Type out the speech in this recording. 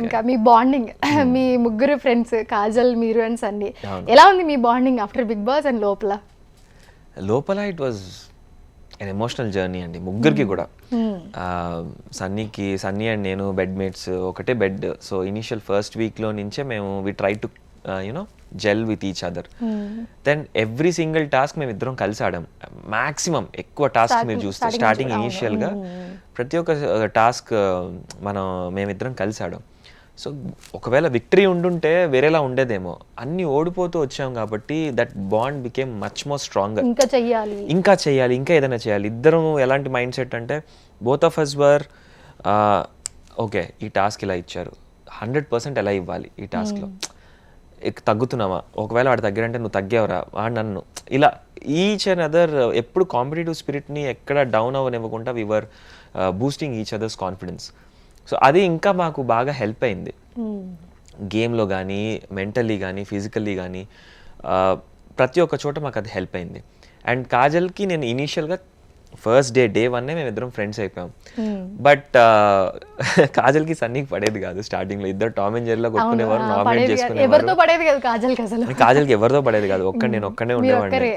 ఇంకా మీ బాండింగ్ మీ ముగ్గురు ఫ్రెండ్స్ కాజల్, మీరు అండ్ సన్నీ, ఎలా ఉంది మీ bonding after Big Boss and లోపల? It was an emotional journey అండి ముగ్గురికి కూడా. సన్నీ అండ్ నేను బెడ్ మేట్స్, ఒకటే బెడ్. సో ఇనిషియల్ ఫస్ట్ వీక్లో నుంచే మేము we try to gel with each other. Then every single task మేము ఇద్దరం కలిసి ఆడాం. మ్యాక్సిమం ఎక్కువ టాస్క్ మీరు చూస్తే స్టార్టింగ్ ఇనిషియల్గా ప్రతి ఒక్క టాస్క్ మేమిద్దరం కలిసి ఆడాం. సో ఒకవేళ విక్టరీ ఉండుంటే వేరేలా ఉండేదేమో. అన్నీ ఓడిపోతూ వచ్చాం కాబట్టి that bond became much more stronger. ఇంకా చెయ్యాలి, ఇంకా ఏదైనా చేయాలి. ఇద్దరం ఎలాంటి మైండ్ సెట్ అంటే both of us were okay ఈ టాస్క్ ఇలా ఇచ్చారు, 100% ఎలా ఇవ్వాలి ఈ టాస్క్లో, తగ్గుతున్నావా, ఒకవేళ వాడు తగ్గారంటే నువ్వు తగ్గావరా, వాడు నన్ను, ఇలా ఈచ్ అండ్ అదర్ ఎప్పుడు కాంపిటేటివ్ స్పిరిట్ని ఎక్కడ డౌన్ అవ్వనివ్వకుండా we were boosting each others confidence. So అది ఇంకా మాకు బాగా హెల్ప్ అయింది గేమ్లో కానీ, మెంటల్లీ కానీ, ఫిజికల్లీ కానీ, ప్రతి ఒక్క చోట మాకు అది హెల్ప్ అయింది. అండ్ కాజల్కి నేను ఇనీషియల్గా ఫస్ట్ డే 1 మేము ఇద్దరం ఫ్రెండ్స్ అయిపోయాం. బట్ కాజల్కి సన్నీకి పడేది కాదు స్టార్టింగ్లో. ఇద్దరు టామ్ అండ్ జెర్రీలో కొట్టుకునేవారు, నామినేట్ చేసుకునేవారు. కాజల్కి ఎవరితో పడేది కాదు, నేను ఒక్కడే ఉండేవాడిని.